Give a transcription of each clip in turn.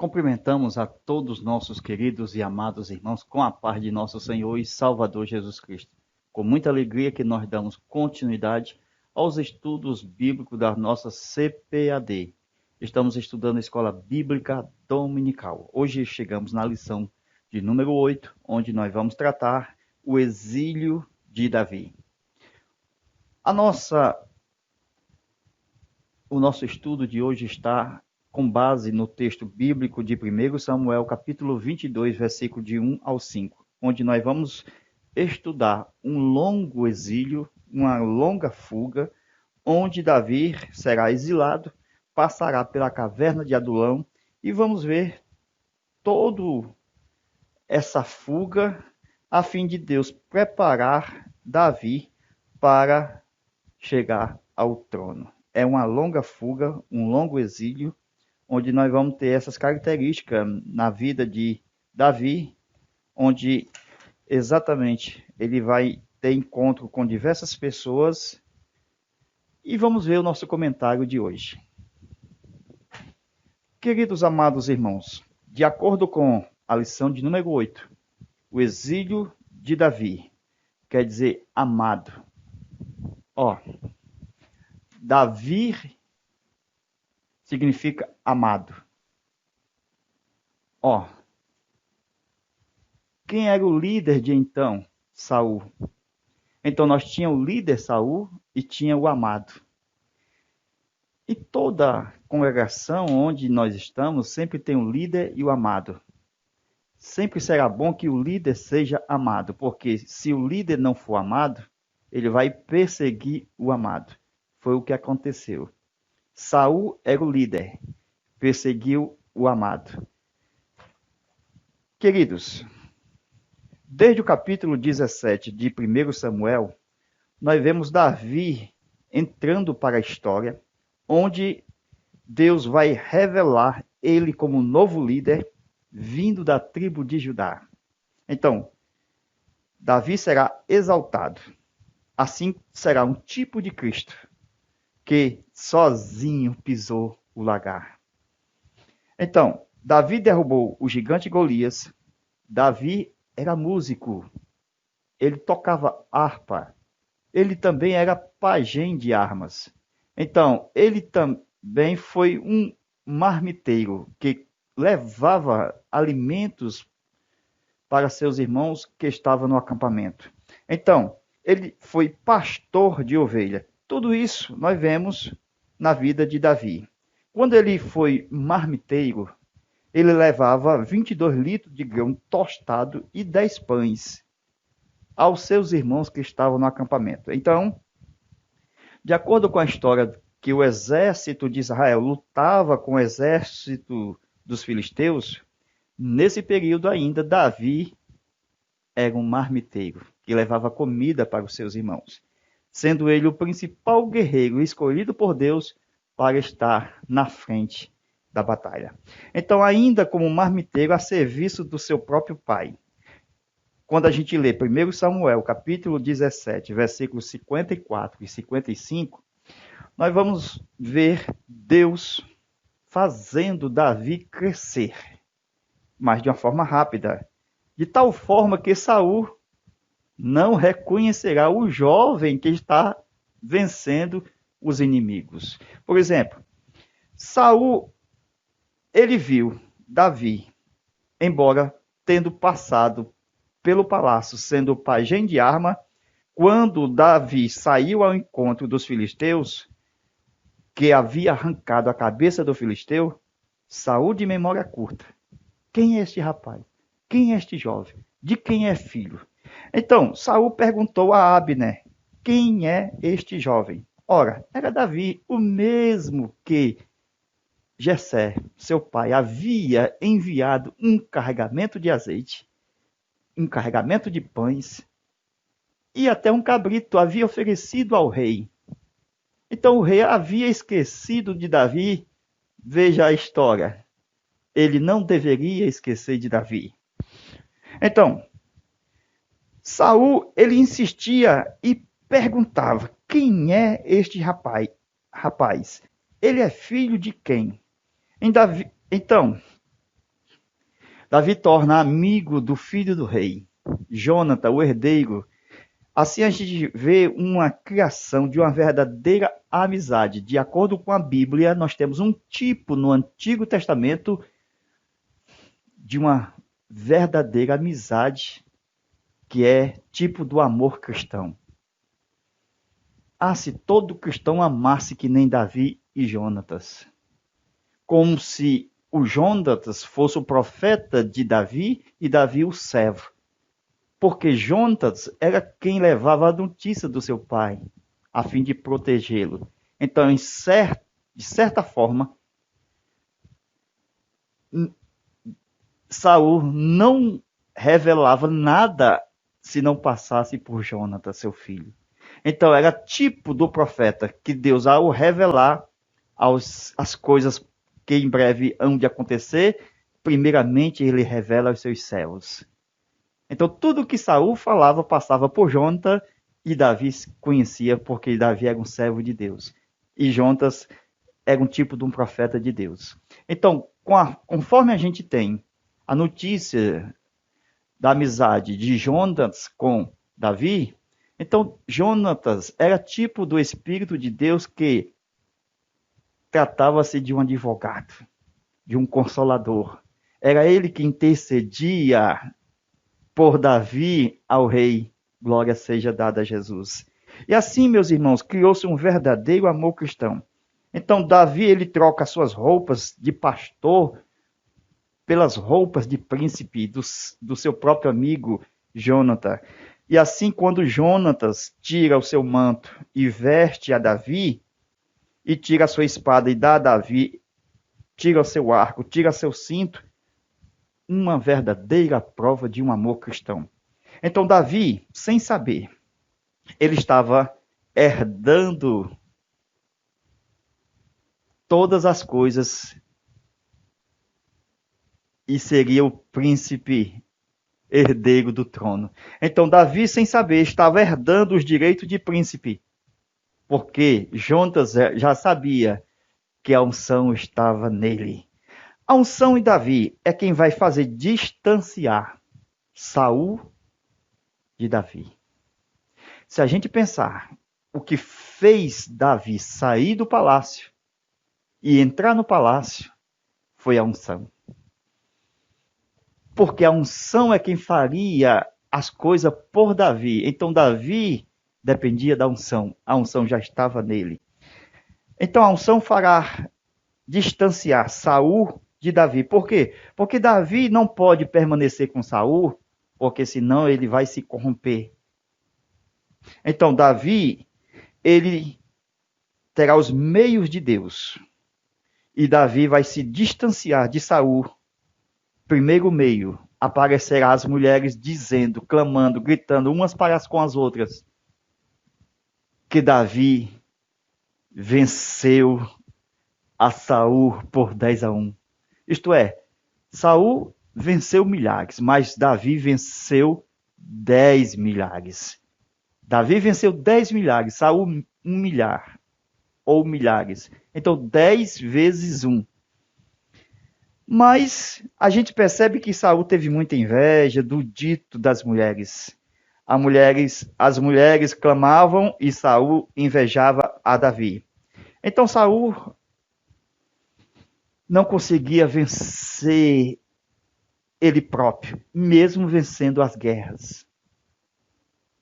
Cumprimentamos a todos nossos queridos e amados irmãos com a paz de nosso Senhor e Salvador Jesus Cristo. Com muita alegria que nós damos continuidade aos estudos bíblicos da nossa CPAD. Estamos estudando a Escola Bíblica Dominical. Hoje chegamos na lição de número 8, onde nós vamos tratar o exílio de Davi. O nosso estudo de hoje está com base no texto bíblico de 1 Samuel, capítulo 22, versículo de 1 ao 5, onde nós vamos estudar um longo exílio, uma longa fuga, onde Davi será exilado, passará pela caverna de Adulão e vamos ver toda essa fuga a fim de Deus preparar Davi para chegar ao trono. É uma longa fuga, um longo exílio, onde nós vamos ter essas características na vida de Davi, onde exatamente ele vai ter encontro com diversas pessoas. E vamos ver o nosso comentário de hoje. Queridos amados irmãos, de acordo com a lição de número 8, o exílio de Davi quer dizer amado. Davi significa amado. Quem era o líder de então? Saul. Então nós tínhamos o líder Saul e tinha o amado. E toda congregação onde nós estamos sempre tem o líder e o amado. Sempre será bom que o líder seja amado, porque se o líder não for amado, ele vai perseguir o amado. Foi o que aconteceu. Saul era o líder, perseguiu o amado. Queridos, desde o capítulo 17 de 1 Samuel, nós vemos Davi entrando para a história, onde Deus vai revelar ele como novo líder, vindo da tribo de Judá. Então, Davi será exaltado. Assim será um tipo de Cristo, que sozinho pisou o lagar. Então, Davi derrubou o gigante Golias. Davi era músico. Ele tocava harpa. Ele também era pajem de armas. Então, ele também foi um marmiteiro que levava alimentos para seus irmãos que estavam no acampamento. Então, ele foi pastor de ovelha. Tudo isso nós vemos na vida de Davi. Quando ele foi marmiteiro, ele levava 22 litros de grão tostado e 10 pães aos seus irmãos que estavam no acampamento. Então, de acordo com a história que o exército de Israel lutava com o exército dos filisteus, nesse período ainda Davi era um marmiteiro que levava comida para os seus irmãos, sendo ele o principal guerreiro escolhido por Deus para estar na frente da batalha. Então, ainda como marmiteiro a serviço do seu próprio pai. Quando a gente lê 1 Samuel, capítulo 17, versículos 54 e 55, nós vamos ver Deus fazendo Davi crescer, mas de uma forma rápida, de tal forma que Saul não reconhecerá o jovem que está vencendo os inimigos. Por exemplo, Saul, ele viu Davi, embora tendo passado pelo palácio, sendo pajem de arma, quando Davi saiu ao encontro dos filisteus, que havia arrancado a cabeça do filisteu, Saul de memória curta. Quem é este rapaz? Quem é este jovem? De quem é filho? Então, Saul perguntou a Abner, quem é este jovem? Ora, era Davi, o mesmo que Jessé, seu pai, havia enviado um carregamento de azeite, um carregamento de pães e até um cabrito havia oferecido ao rei. Então o rei havia esquecido de Davi. Veja a história. Ele não deveria esquecer de Davi. Então, Saul, ele insistia e perguntava, quem é este rapaz? Ele é filho de quem? Então, Davi torna amigo do filho do rei, Jônatas, o herdeiro. Assim a gente vê uma criação de uma verdadeira amizade. De acordo com a Bíblia, nós temos um tipo no Antigo Testamento de uma verdadeira amizade, que é tipo do amor cristão. Ah, se todo cristão amasse que nem Davi e Jônatas. Como se o Jônatas fosse o profeta de Davi e Davi o servo. Porque Jônatas era quem levava a notícia do seu pai, a fim de protegê-lo. Então, de certa forma, Saul não revelava nada se não passasse por Jônatas, seu filho. Então, era tipo do profeta que Deus, ao revelar as coisas que em breve hão de acontecer, primeiramente ele revela aos seus servos. Então, tudo que Saul falava passava por Jônatas e Davi conhecia, porque Davi era um servo de Deus. E Jônatas era um tipo de um profeta de Deus. Então, conforme a gente tem a notícia da amizade de Jônatas com Davi, então Jônatas era tipo do Espírito de Deus que tratava-se de um advogado, de um consolador. Era ele que intercedia por Davi ao rei. Glória seja dada a Jesus. E assim, meus irmãos, criou-se um verdadeiro amor cristão. Então, Davi, ele troca suas roupas de pastor pelas roupas de príncipe do seu próprio amigo Jônatas. E assim, quando Jônatas tira o seu manto e veste a Davi, e tira a sua espada e dá a Davi, tira o seu arco, tira seu cinto, uma verdadeira prova de um amor cristão. Então, Davi, sem saber, ele estava herdando todas as coisas e seria o príncipe herdeiro do trono. Então, Davi, sem saber, estava herdando os direitos de príncipe, porque Jônatas já sabia que a unção estava nele. A unção em Davi é quem vai fazer distanciar Saul de Davi. Se a gente pensar o que fez Davi sair do palácio e entrar no palácio, foi a unção. Porque a unção é quem faria as coisas por Davi. Então Davi dependia da unção. A unção já estava nele. Então a unção fará distanciar Saul de Davi. Por quê? Porque Davi não pode permanecer com Saul, porque senão ele vai se corromper. Então Davi, ele terá os meios de Deus. E Davi vai se distanciar de Saul. Primeiro meio, aparecerá as mulheres dizendo, clamando, gritando umas para com as outras, que Davi venceu a Saul por 10-1. Isto é, Saul venceu milhares, mas Davi venceu 10 milhares. Davi venceu 10 milhares, Saul 1 milhar, ou milhares. Então, 10 vezes 1. Mas a gente percebe que Saul teve muita inveja do dito das mulheres. As mulheres clamavam e Saul invejava a Davi. Então Saul não conseguia vencer ele próprio, mesmo vencendo as guerras.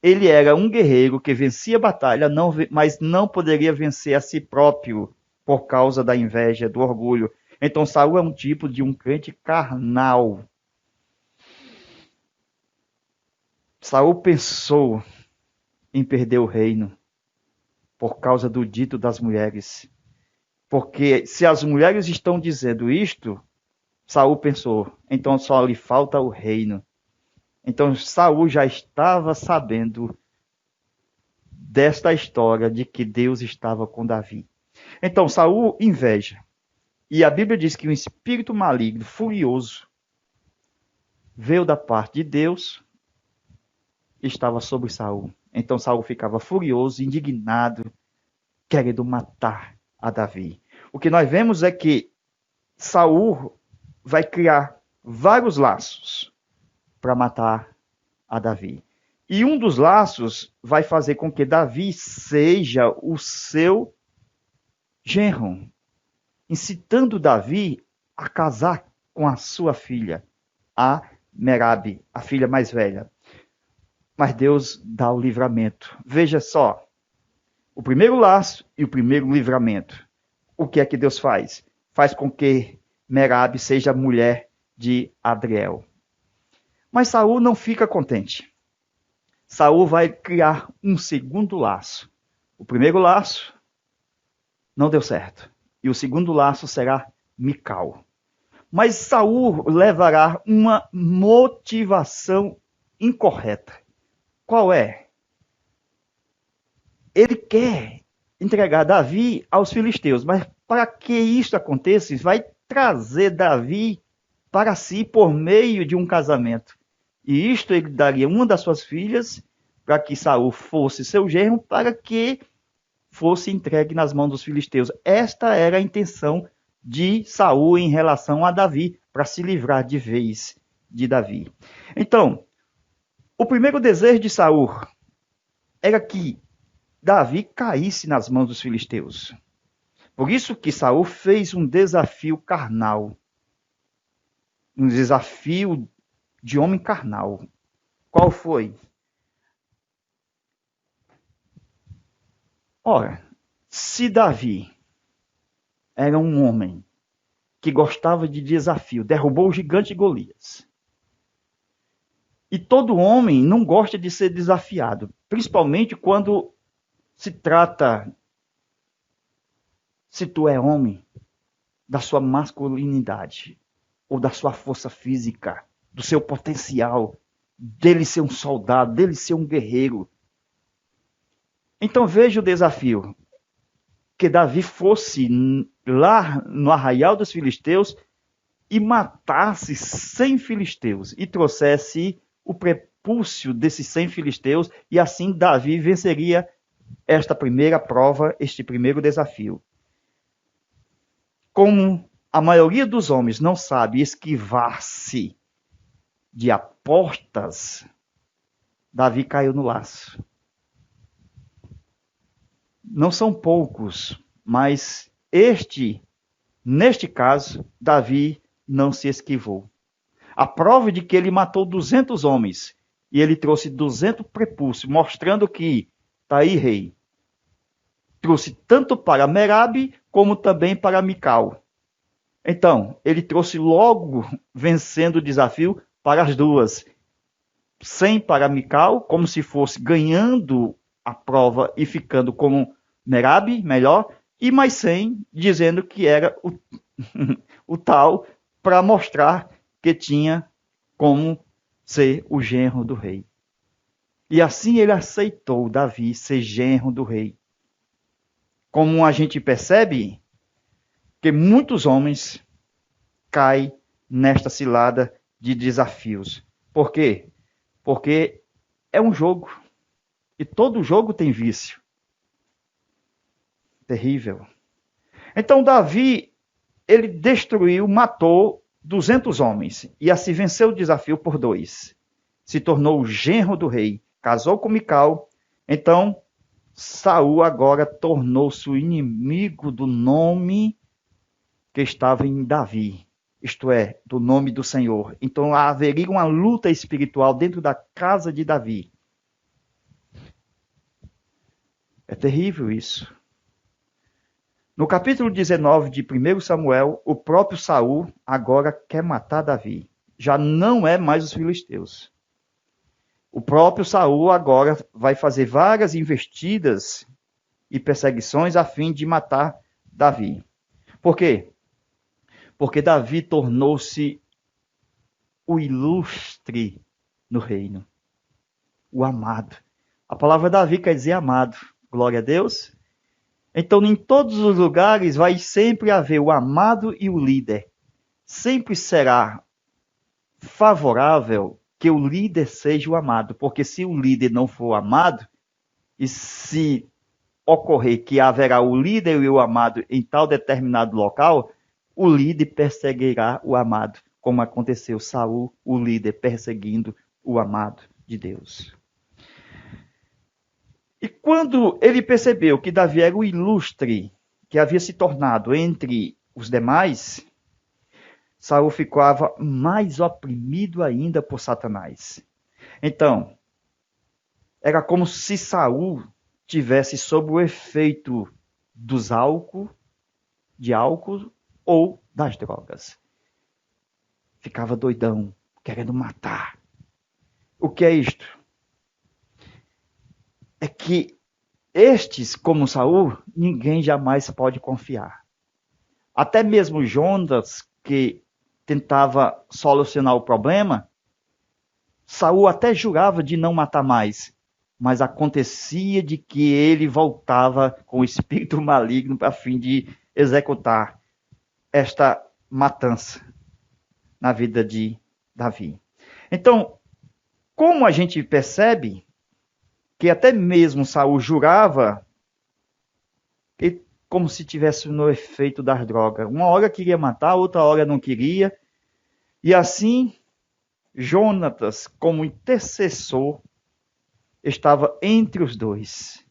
Ele era um guerreiro que vencia a batalha, mas não poderia vencer a si próprio por causa da inveja, do orgulho. Então Saul é um tipo de um crente carnal. Saul pensou em perder o reino por causa do dito das mulheres. Porque se as mulheres estão dizendo isto, Saul pensou, então só lhe falta o reino. Então Saul já estava sabendo desta história de que Deus estava com Davi. Então Saul inveja. E a Bíblia diz que um espírito maligno, furioso, veio da parte de Deus e estava sobre Saul. Então Saul ficava furioso, indignado, querendo matar a Davi. O que nós vemos é que Saul vai criar vários laços para matar a Davi. E um dos laços vai fazer com que Davi seja o seu genro, incitando Davi a casar com a sua filha, a Merabe, a filha mais velha. Mas Deus dá o livramento. Veja só, o primeiro laço e o primeiro livramento. O que é que Deus faz? Faz com que Merabe seja mulher de Adriel. Mas Saul não fica contente. Saul vai criar um segundo laço. O primeiro laço não deu certo. E o segundo laço será Mical. Mas Saul levará uma motivação incorreta. Qual é? Ele quer entregar Davi aos filisteus, mas para que isso aconteça, vai trazer Davi para si por meio de um casamento. E isto ele daria uma das suas filhas para que Saul fosse seu genro, para que fosse entregue nas mãos dos filisteus. Esta era a intenção de Saul em relação a Davi, para se livrar de vez de Davi. Então, o primeiro desejo de Saul era que Davi caísse nas mãos dos filisteus. Por isso que Saul fez um desafio carnal. Um desafio de homem carnal. Qual foi? Ora, se Davi era um homem que gostava de desafio, derrubou o gigante Golias. E todo homem não gosta de ser desafiado, principalmente quando se trata, se tu é homem, da sua masculinidade, ou da sua força física, do seu potencial, dele ser um soldado, dele ser um guerreiro. Então veja o desafio, que Davi fosse lá no arraial dos filisteus e matasse 100 filisteus e trouxesse o prepúcio desses 100 filisteus, e assim Davi venceria esta primeira prova, este primeiro desafio. Como a maioria dos homens não sabe esquivar-se de apostas, Davi caiu no laço. Não são poucos, mas neste caso, Davi não se esquivou. A prova de que ele matou 200 homens e ele trouxe 200 prepúcios, mostrando que, está aí, rei, trouxe tanto para Merabe como também para Mical. Então, ele trouxe logo, vencendo o desafio, para as duas. 100 para Mical, como se fosse ganhando a prova e ficando como Merabe, melhor, e mais 100, dizendo que era o tal, para mostrar que tinha como ser o genro do rei. E assim ele aceitou Davi ser genro do rei. Como a gente percebe que muitos homens caem nesta cilada de desafios. Por quê? Porque é um jogo. E todo jogo tem vício. Terrível. Então Davi, ele destruiu, matou 200 homens. E assim venceu o desafio por 2. Se tornou o genro do rei. Casou com Mical. Então Saul agora tornou-se o inimigo do nome que estava em Davi, isto é, do nome do Senhor. Então haveria uma luta espiritual dentro da casa de Davi. É terrível isso. No capítulo 19 de 1 Samuel, o próprio Saul agora quer matar Davi. Já não é mais os filisteus. O próprio Saul agora vai fazer várias investidas e perseguições a fim de matar Davi. Por quê? Porque Davi tornou-se o ilustre no reino. O amado. A palavra Davi quer dizer amado. Glória a Deus. Então, em todos os lugares vai sempre haver o amado e o líder. Sempre será favorável que o líder seja o amado, porque se o líder não for amado, e se ocorrer que haverá o líder e o amado em tal determinado local, o líder perseguirá o amado. como aconteceu Saul, o líder, perseguindo o amado de Deus. E quando ele percebeu que Davi era o ilustre que havia se tornado entre os demais, Saul ficava mais oprimido ainda por Satanás. Então, era como se Saul tivesse sob o efeito de álcool ou das drogas. Ficava doidão, querendo matar. O que é isto? É que estes, como Saul, ninguém jamais pode confiar. Até mesmo Jonas, que tentava solucionar o problema, Saul até jurava de não matar mais, mas acontecia de que ele voltava com o espírito maligno a fim de executar esta matança na vida de Davi. Então, como a gente percebe que até mesmo Saul jurava, como se tivesse no efeito das drogas. Uma hora queria matar, outra hora não queria. E assim, Jonatas, como intercessor, estava entre os dois.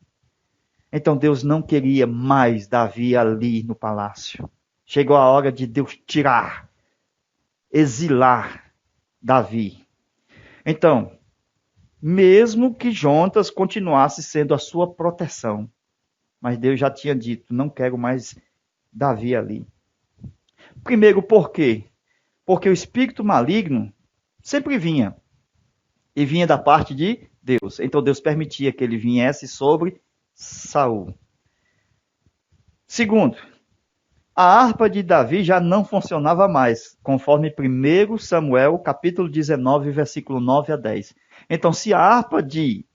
Então Deus não queria mais Davi ali no palácio. Chegou a hora de Deus tirar, exilar Davi. Então, mesmo que Jonatas continuasse sendo a sua proteção, mas Deus já tinha dito, não quero mais Davi ali. Primeiro, por quê? Porque o espírito maligno sempre vinha. E vinha da parte de Deus. Então Deus permitia que ele viesse sobre Saul. Segundo, a harpa de Davi já não funcionava mais, conforme 1 Samuel, capítulo 19, versículo 9 a 10. Então, se a harpa de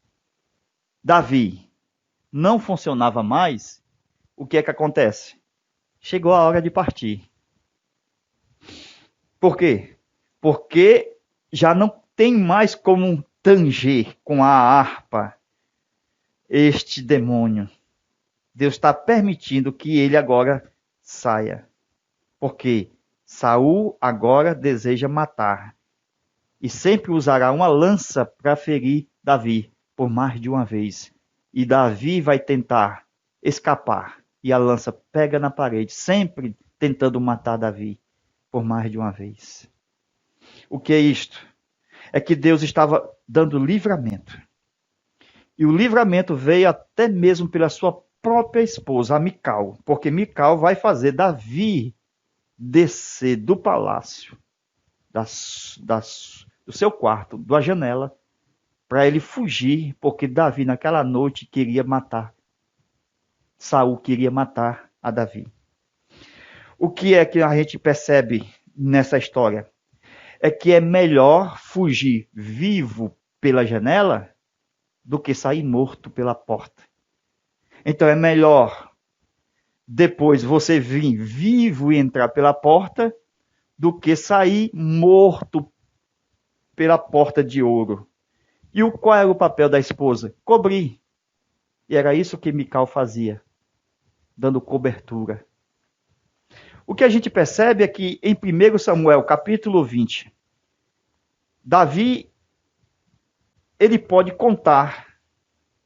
Davi não funcionava mais, o que é que acontece? Chegou a hora de partir. Por quê? Porque já não tem mais como tanger com a harpa este demônio. Deus está permitindo que ele agora saia. Porque Saul agora deseja matar. E sempre usará uma lança para ferir Davi por mais de uma vez. E Davi vai tentar escapar. E a lança pega na parede, sempre tentando matar Davi por mais de uma vez. O que é isto? É que Deus estava dando livramento. E o livramento veio até mesmo pela sua própria esposa, a Mical, porque Mical vai fazer Davi descer do palácio, do seu quarto, da janela, para ele fugir, porque Davi naquela noite queria matar. Saul queria matar a Davi. O que é que a gente percebe nessa história? É que é melhor fugir vivo pela janela do que sair morto pela porta. Então é melhor depois você vir vivo e entrar pela porta do que sair morto pela porta de ouro. E qual era o papel da esposa? Cobrir. E era isso que Mical fazia, dando cobertura. O que a gente percebe é que em 1 Samuel, capítulo 20, Davi, ele pode contar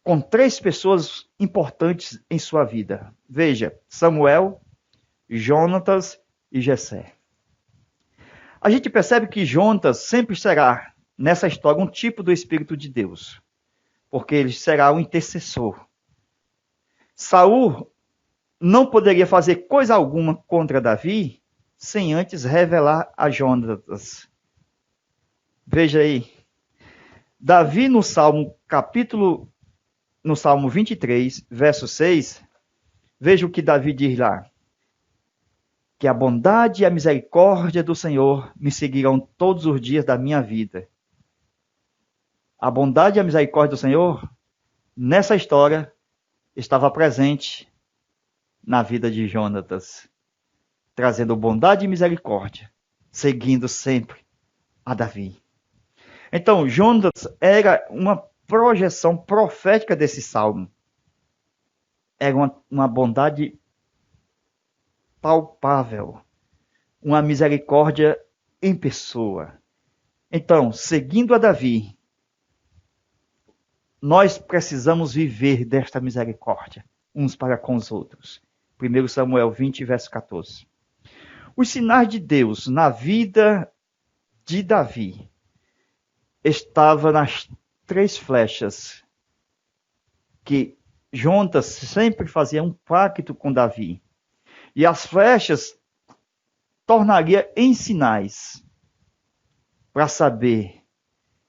com 3 pessoas importantes em sua vida. Veja, Samuel, Jonatas e Jessé. A gente percebe que Jonatas sempre será, nessa história, um tipo do Espírito de Deus, porque ele será o intercessor. Saul não poderia fazer coisa alguma contra Davi sem antes revelar a Jonatas. Veja aí. Davi no Salmo 23, verso 6, veja o que Davi diz lá. Que a bondade e a misericórdia do Senhor me seguirão todos os dias da minha vida. A bondade e a misericórdia do Senhor, nessa história, estava presente na vida de Jonatas, trazendo bondade e misericórdia, seguindo sempre a Davi. Então, Jonatas era uma projeção profética desse salmo. Era uma bondade palpável, uma misericórdia em pessoa. Então, seguindo a Davi, nós precisamos viver desta misericórdia, uns para com os outros. 1 Samuel 20, verso 14. Os sinais de Deus na vida de Davi estavam nas 3 flechas que Jonatas sempre fazia um pacto com Davi. E as flechas tornaria em sinais para saber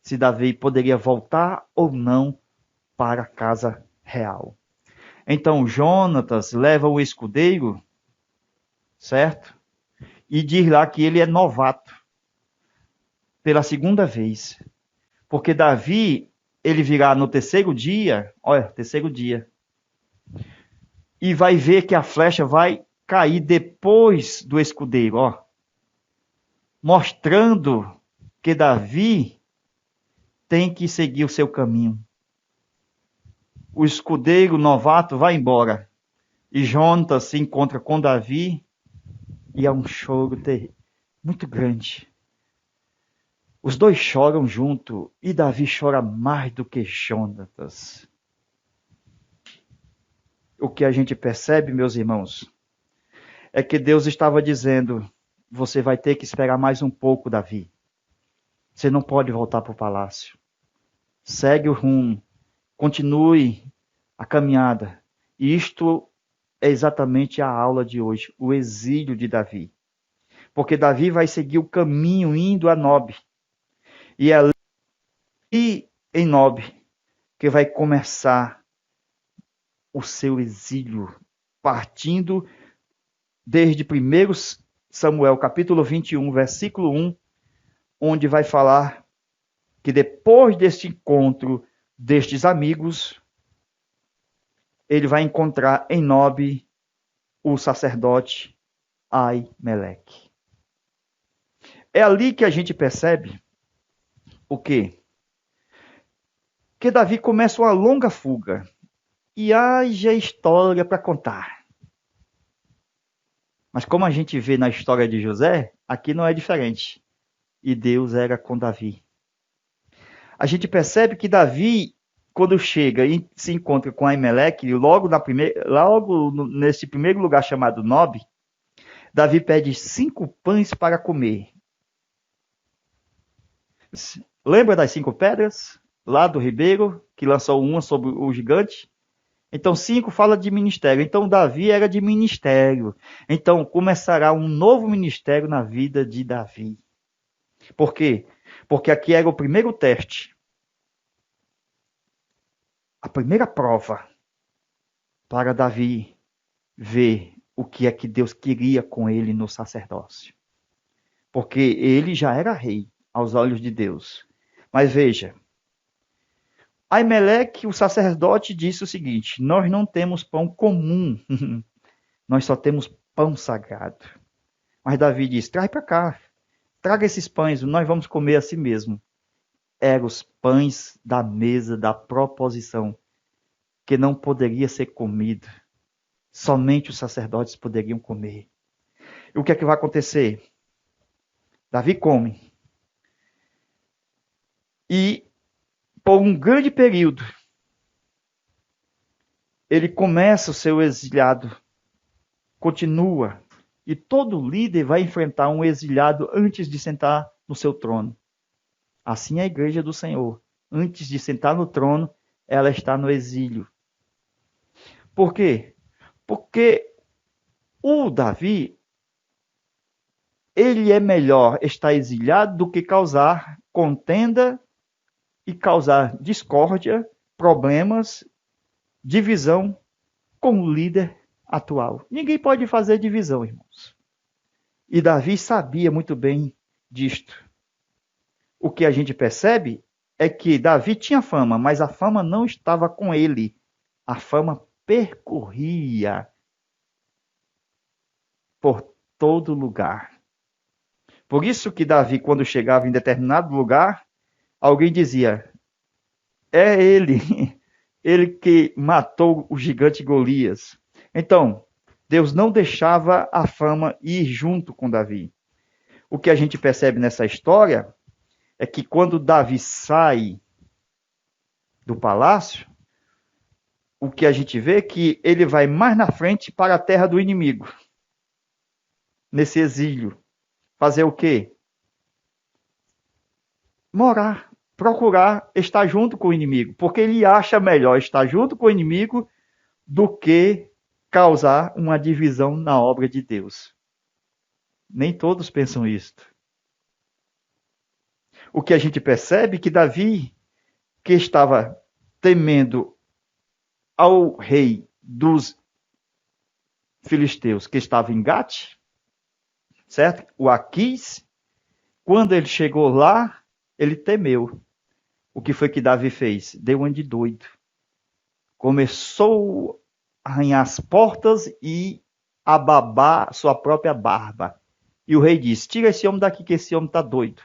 se Davi poderia voltar ou não para a casa real. Então Jonatas leva o escudeiro, certo? E diz lá que ele é novato pela segunda vez. Porque Davi, ele virá no terceiro dia, e vai ver que a flecha vai cair depois do escudeiro, mostrando que Davi tem que seguir o seu caminho. O escudeiro novato vai embora e Jonatas se encontra com Davi e há um choro muito grande. Os dois choram junto e Davi chora mais do que Jonatas. O que a gente percebe, meus irmãos, é que Deus estava dizendo: você vai ter que esperar mais um pouco, Davi. Você não pode voltar para o palácio. Segue o rumo. Continue a caminhada. E isto é exatamente a aula de hoje, o exílio de Davi. Porque Davi vai seguir o caminho indo a Nob. E é ali em Nob que vai começar o seu exílio, partindo desde 1 Samuel capítulo 21, versículo 1, onde vai falar que depois deste encontro destes amigos, ele vai encontrar em Nob o sacerdote Aimeleque. É ali que a gente percebe o quê? Que Davi começa uma longa fuga. E haja história para contar. Mas como a gente vê na história de José, aqui não é diferente. E Deus era com Davi. A gente percebe que Davi, quando chega e se encontra com Aimeleque, logo nesse primeiro lugar chamado Nob, Davi pede 5 pães para comer. Lembra das 5 pedras? Lá do ribeiro, que lançou uma sobre o gigante? Então 5 fala de ministério. Então Davi era de ministério. Então começará um novo ministério na vida de Davi. Por quê? Porque aqui era o primeiro teste. A primeira prova para Davi ver o que é que Deus queria com ele no sacerdócio. Porque ele já era rei aos olhos de Deus. Mas veja, Aimeleque, o sacerdote, disse o seguinte: nós não temos pão comum, nós só temos pão sagrado. Mas Davi disse: traz para cá, traga esses pães, nós vamos comer a si mesmo. Eram os pães da mesa da proposição, que não poderia ser comido. Somente os sacerdotes poderiam comer. E o que é que vai acontecer? Davi come. E por um grande período, ele começa o seu exilado, continua, e todo líder vai enfrentar um exilhado antes de sentar no seu trono. Assim é a igreja do Senhor. Antes de sentar no trono, ela está no exílio. Por quê? Porque o Davi, ele é melhor estar exilhado do que causar contenda e causar discórdia, problemas, divisão com o líder atual. Ninguém pode fazer divisão, irmãos. E Davi sabia muito bem disto. O que a gente percebe é que Davi tinha fama, mas a fama não estava com ele. A fama percorria por todo lugar. Por isso que Davi, quando chegava em determinado lugar, alguém dizia: é ele que matou o gigante Golias. Então, Deus não deixava a fama ir junto com Davi. o que a gente percebe nessa história é que quando Davi sai do palácio, o que a gente vê é que ele vai mais na frente para a terra do inimigo, nesse exílio. Fazer o quê? Morar, procurar estar junto com o inimigo, porque ele acha melhor estar junto com o inimigo do que causar uma divisão na obra de Deus. Nem todos pensam isto. O que a gente percebe é que Davi, que estava temendo ao rei dos filisteus, que estava em Gate, certo? O Aquis, quando ele chegou lá, ele temeu. O que foi que Davi fez? Deu uma de doido. Começou a arranhar as portas e a babar sua própria barba. E o rei disse, tira esse homem daqui que esse homem está doido.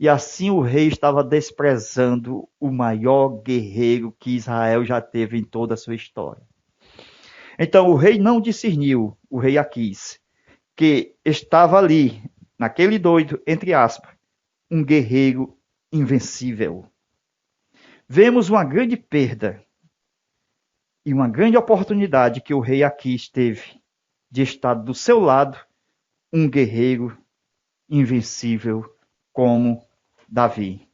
E assim o rei estava desprezando o maior guerreiro que Israel já teve em toda a sua história. Então o rei não discerniu, o rei Aquis, que estava ali, naquele doido, entre aspas, um guerreiro invencível. Vemos uma grande perda e uma grande oportunidade que o rei Aquis teve de estar do seu lado um guerreiro invencível como Davi.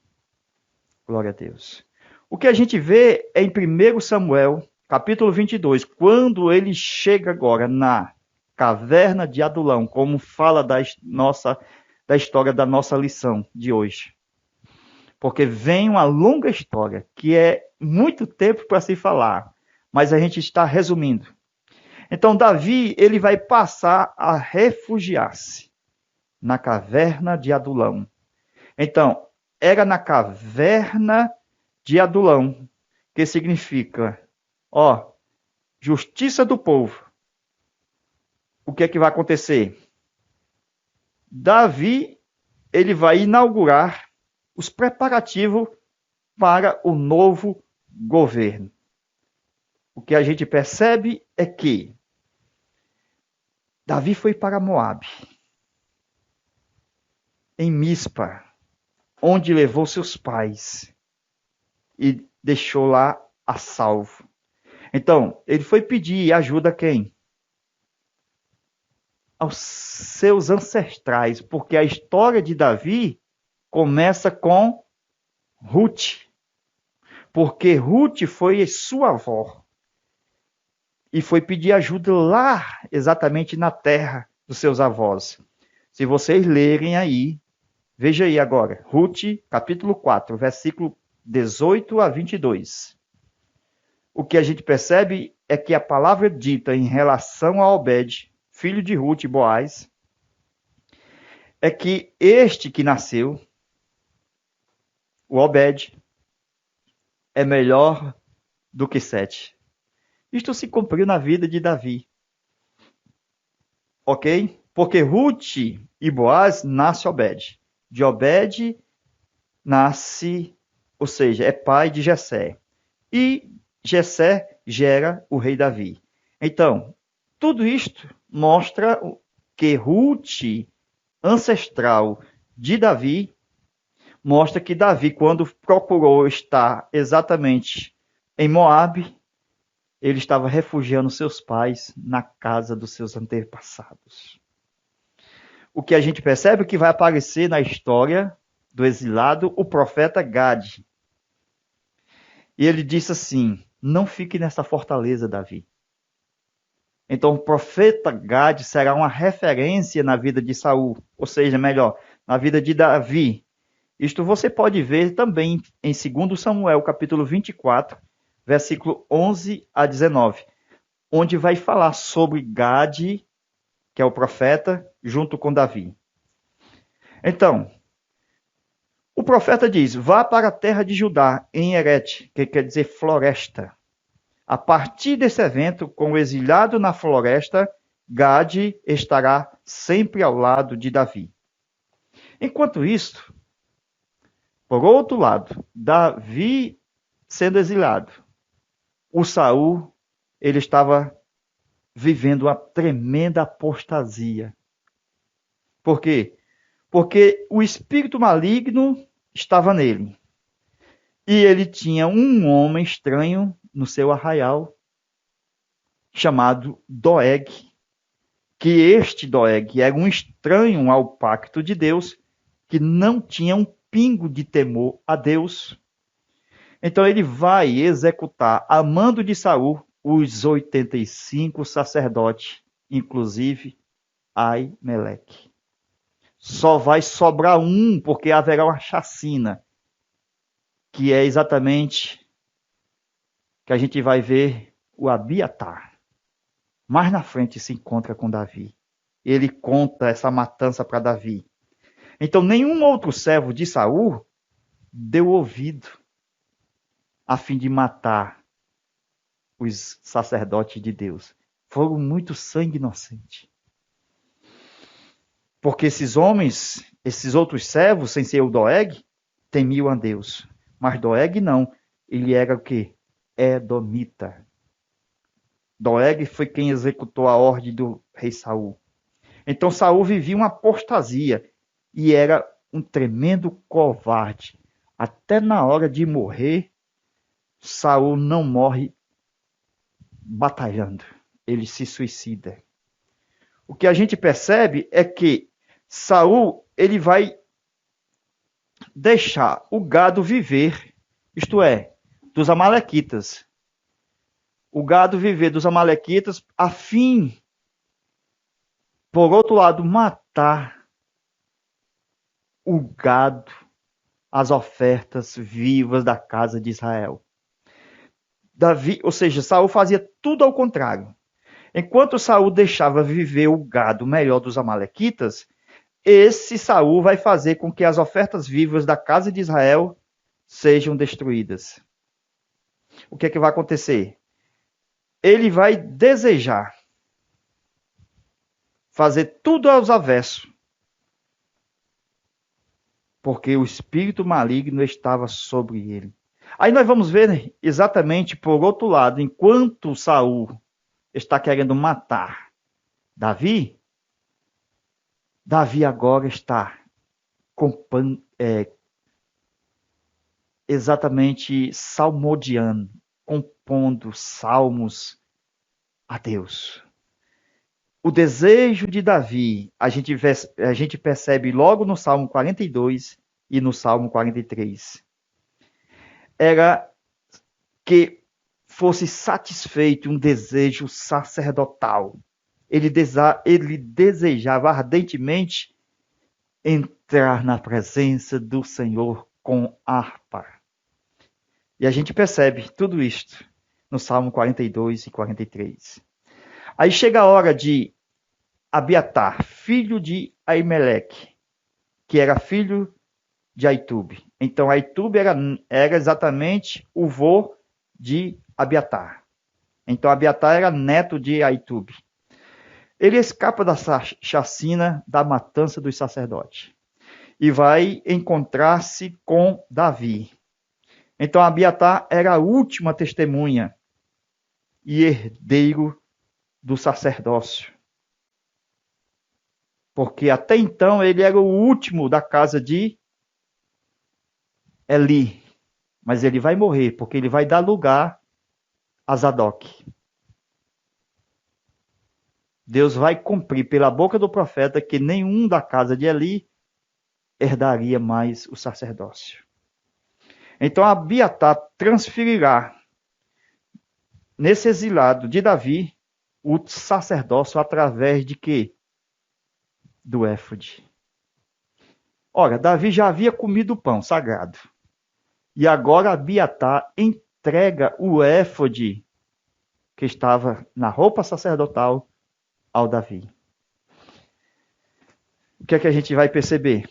Glória a Deus. O que a gente vê é em 1 Samuel, capítulo 22, quando ele chega agora na caverna de Adulão, como fala da história da nossa lição de hoje. Porque vem uma longa história, que é muito tempo para se falar, mas a gente está resumindo. Então, Davi, ele vai passar a refugiar-se na caverna de Adulão. Então, era na caverna de Adulão, que significa, justiça do povo. O que é que vai acontecer? Davi, ele vai inaugurar os preparativos para o novo governo. O que a gente percebe é que Davi foi para Moabe, em Mispa, onde levou seus pais e deixou lá a salvo. Então, ele foi pedir ajuda a quem? Aos seus ancestrais, porque a história de Davi começa com Ruth, porque Ruth foi sua avó e foi pedir ajuda lá, exatamente na terra dos seus avós. Se vocês lerem aí, veja aí agora, Ruth, capítulo 4, versículo 18 a 22. O que a gente percebe é que a palavra dita em relação a Obed, filho de Ruth e Boaz, é que este que nasceu, o Obed, é melhor do que Sete. Isto se cumpriu na vida de Davi. Ok? Porque Ruth e Boaz nasce Obed. De Obed nasce, ou seja, é pai de Jessé. E Jessé gera o rei Davi. Então, tudo isto mostra que Ruth, ancestral de Davi, mostra que Davi, quando procurou estar exatamente em Moabe, ele estava refugiando seus pais na casa dos seus antepassados. O que a gente percebe é que vai aparecer na história do exilado o profeta Gade. E ele disse assim, não fique nessa fortaleza, Davi. Então o profeta Gade será uma referência na vida de Saul, ou seja, melhor, na vida de Davi. Isto você pode ver também em 2 Samuel, capítulo 24, versículo 11 a 19, onde vai falar sobre Gade, que é o profeta, junto com Davi. Então, o profeta diz, vá para a terra de Judá, em Herete, que quer dizer floresta. A partir desse evento, com o exilado na floresta, Gade estará sempre ao lado de Davi. Enquanto isso, por outro lado, Davi sendo exilado, o Saul, ele estava vivendo uma tremenda apostasia. Por quê? porque o espírito maligno estava nele. E ele tinha um homem estranho no seu arraial, chamado Doeg, que este Doeg era um estranho ao pacto de Deus, que não tinha um pingo de temor a Deus. Então ele vai executar, a mando de Saul, os 85 sacerdotes, inclusive Aimeleque. Só vai sobrar um, porque haverá uma chacina, que é exatamente que a gente vai ver o Abiatar. Mais na frente se encontra com Davi. Ele conta essa matança para Davi. Então nenhum outro servo de Saul deu ouvido a fim de matar os sacerdotes de Deus. Foram muito sangue inocente. Porque esses homens, esses outros servos, sem ser o Doeg, temiam a Deus. Mas Doeg não. Ele era o quê? Edomita. Doeg foi quem executou a ordem do rei Saul. Então Saul vivia uma apostasia e era um tremendo covarde. Até na hora de morrer, Saul não morre batalhando. Ele se suicida. O que a gente percebe é que Saul, ele vai deixar o gado viver, isto é, dos amalequitas. O gado viver dos amalequitas a fim, por outro lado, matar o gado, as ofertas vivas da casa de Israel. Davi, ou seja, Saul fazia tudo ao contrário. Enquanto Saul deixava viver o gado melhor dos amalequitas, esse Saul vai fazer com que as ofertas vivas da casa de Israel sejam destruídas. O que é que vai acontecer? Ele vai desejar fazer tudo aos avessos, porque o espírito maligno estava sobre ele. Aí nós vamos ver exatamente por outro lado, enquanto Saul está querendo matar Davi, Davi agora está exatamente salmodiando, compondo salmos a Deus. O desejo de Davi, a gente percebe logo no Salmo 42 e no Salmo 43. Era que fosse satisfeito um desejo sacerdotal. Ele desejava ardentemente entrar na presença do Senhor com harpa. E a gente percebe tudo isto no Salmo 42 e 43. Aí chega a hora de Abiatar, filho de Aimeleque, que era filho de Aitube. Então Aitube era exatamente o vô de Abiatar. Então Abiatar era neto de Aitube. Ele escapa da chacina, da matança dos sacerdotes. E vai encontrar-se com Davi. Então Abiatar era a última testemunha e herdeiro do sacerdócio. Porque até então ele era o último da casa de Eli. Mas ele vai morrer, porque ele vai dar lugar a Zadok. Deus vai cumprir pela boca do profeta que nenhum da casa de Eli herdaria mais o sacerdócio. Então Abiatar transferirá nesse exilado de Davi o sacerdócio através de quê? Do éfode. Ora, Davi já havia comido o pão sagrado. E agora Abiatar entrega o éfode que estava na roupa sacerdotal ao Davi. O que é que a gente vai perceber?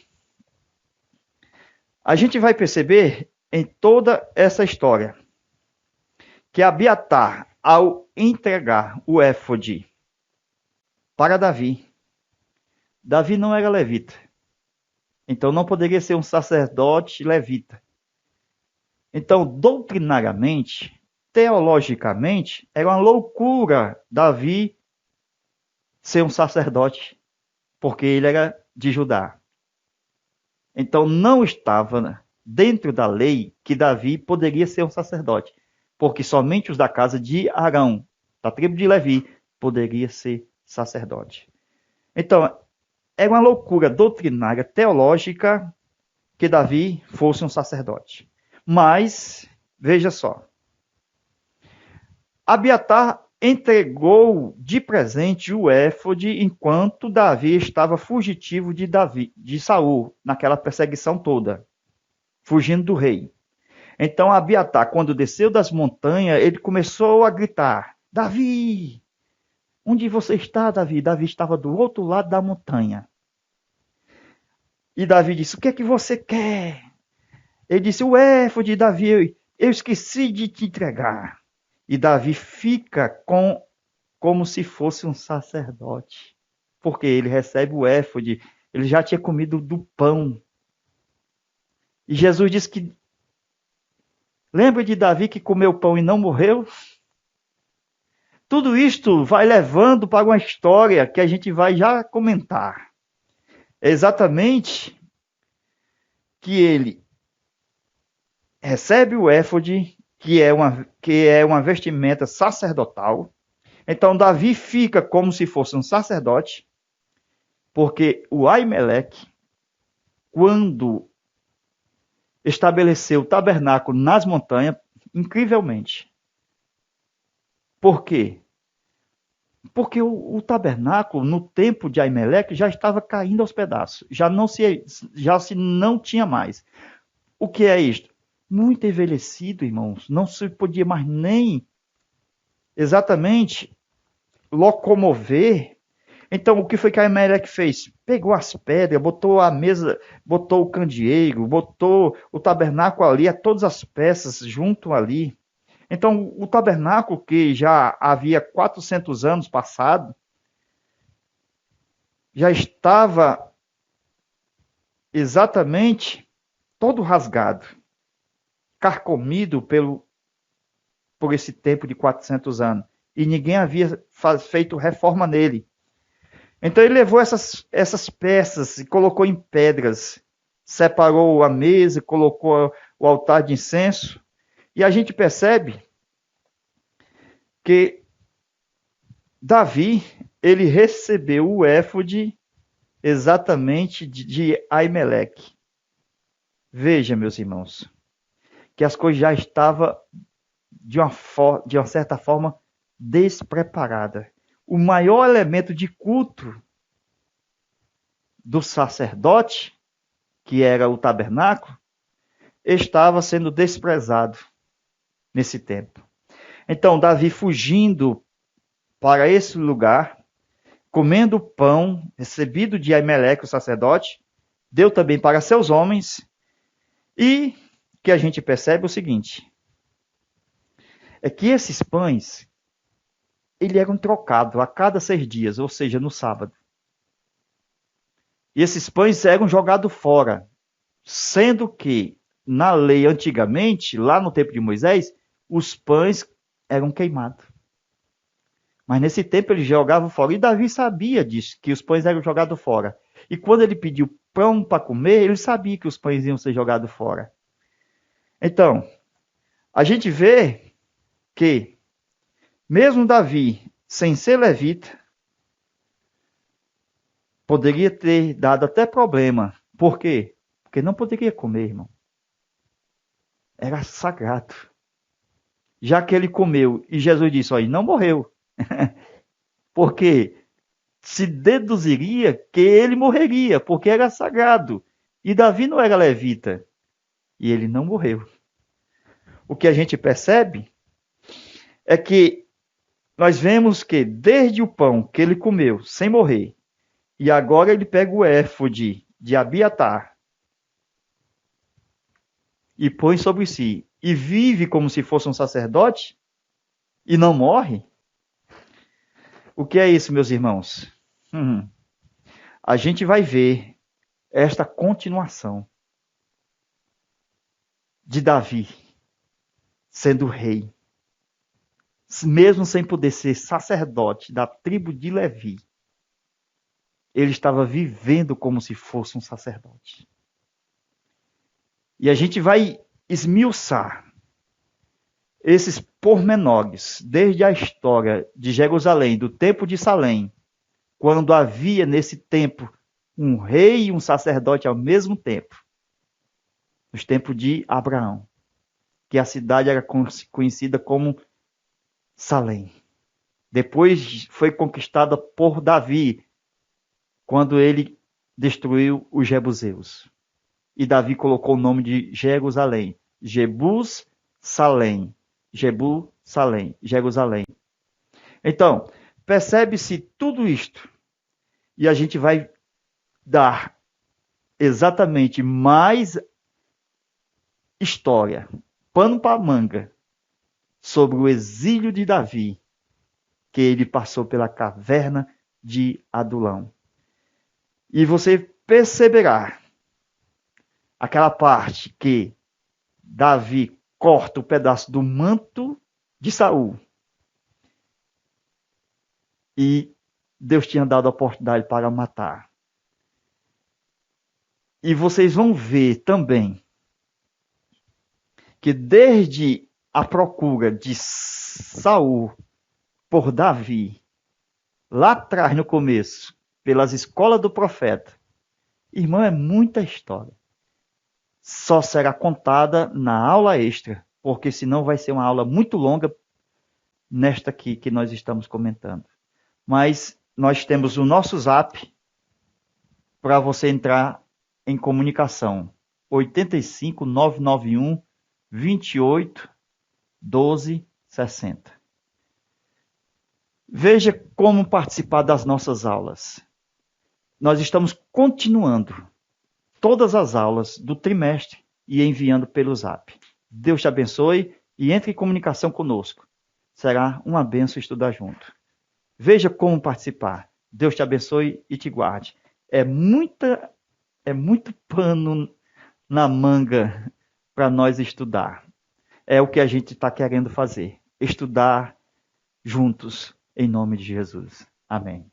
A gente vai perceber em toda essa história que Abiatar, ao entregar o éfode para Davi, Davi não era levita. Então não poderia ser um sacerdote levita. Então, doutrinariamente, teologicamente, era uma loucura Davi ser um sacerdote, porque ele era de Judá. Então não estava dentro da lei que Davi poderia ser um sacerdote, porque somente os da casa de Arão, da tribo de Levi, poderia ser sacerdote. Então, era uma loucura doutrinária, teológica, que Davi fosse um sacerdote. Mas, veja só, Abiatar entregou de presente o éfode enquanto Davi estava fugitivo de Saul, naquela perseguição toda, fugindo do rei. Então Abiatar, quando desceu das montanhas, ele começou a gritar: Davi! Onde você está, Davi? Davi estava do outro lado da montanha. E Davi disse: o que é que você quer? Ele disse: o éfode, Davi, eu esqueci de te entregar. E Davi fica como se fosse um sacerdote. Porque ele recebe o éfode, ele já tinha comido do pão. E Jesus disse que... Lembra de Davi que comeu pão e não morreu? Tudo isto vai levando para uma história que a gente vai já comentar. É exatamente que ele recebe o éfode, que é uma vestimenta sacerdotal. Então Davi fica como se fosse um sacerdote, porque o Aimeleque, quando estabeleceu o tabernáculo nas montanhas, incrivelmente. Por quê? Porque o tabernáculo, no tempo de Aimeleque, já estava caindo aos pedaços. Já se não tinha mais. O que é isto? Muito envelhecido, irmãos. Não se podia mais nem exatamente locomover. Então, o que foi que Aimeleque fez? Pegou as pedras, botou a mesa, botou o candeeiro, botou o tabernáculo ali, todas as peças junto ali. Então, o tabernáculo, que já havia 400 anos passado, já estava exatamente todo rasgado, carcomido por esse tempo de 400 anos. E ninguém havia feito reforma nele. Então ele levou essas peças e colocou em pedras, separou a mesa, colocou o altar de incenso, e a gente percebe que Davi, ele recebeu o éfode exatamente de Aimeleque. Veja, meus irmãos, que as coisas já estavam de uma certa forma despreparada. O maior elemento de culto do sacerdote, que era o tabernáculo, estava sendo desprezado nesse tempo. Então, Davi fugindo para esse lugar, comendo o pão recebido de Aimeleque, o sacerdote, deu também para seus homens, e que a gente percebe o seguinte, é que esses pães, eles eram trocados a cada 6 dias, ou seja, no sábado. E esses pães eram jogados fora, sendo que, na lei antigamente, lá no tempo de Moisés, os pães eram queimados. Mas nesse tempo eles jogavam fora. E Davi sabia disso, que os pães eram jogados fora. E quando ele pediu pão para comer, ele sabia que os pães iam ser jogados fora. Então, a gente vê que, mesmo Davi, sem ser levita, poderia ter dado até problema. Por quê? Porque não poderia comer, irmão. Era sagrado. Já que ele comeu e Jesus disse, olha, não morreu. Porque se deduziria que ele morreria, porque era sagrado. E Davi não era levita. E ele não morreu. O que a gente percebe é que nós vemos que desde o pão que ele comeu sem morrer, e agora ele pega o éfode de Abiatar e põe sobre si, e vive como se fosse um sacerdote, e não morre. O que é isso, meus irmãos? A gente vai ver esta continuação de Davi sendo rei, mesmo sem poder ser sacerdote da tribo de Levi. Ele estava vivendo como se fosse um sacerdote. E a gente vai esmiuçar esses pormenores, desde a história de Jerusalém, do tempo de Salém, quando havia nesse tempo um rei e um sacerdote ao mesmo tempo, nos tempos de Abraão, que a cidade era conhecida como Salém. Depois foi conquistada por Davi, quando ele destruiu os jebuseus. E Davi colocou o nome de Jerusalém. Jebus-Salém. Jerusalém. Então, percebe-se tudo isto. E a gente vai dar exatamente mais história, pano para manga, sobre o exílio de Davi, que ele passou pela caverna de Adulão. E você perceberá aquela parte que Davi corta o pedaço do manto de Saul. E Deus tinha dado a oportunidade para matar. E vocês vão ver também que desde a procura de Saul por Davi, lá atrás no começo, pelas escolas do profeta, irmão, é muita história. Só será contada na aula extra, porque senão vai ser uma aula muito longa nesta aqui que nós estamos comentando. Mas nós temos o nosso zap para você entrar em comunicação. 85 991 28 12 60. Veja como participar das nossas aulas. Nós estamos continuando todas as aulas do trimestre e enviando pelo zap. Deus te abençoe e entre em comunicação conosco. Será uma bênção estudar junto. Veja como participar. Deus te abençoe e te guarde. É muito pano na manga para nós estudar. É o que a gente está querendo fazer. Estudar juntos, em nome de Jesus. Amém.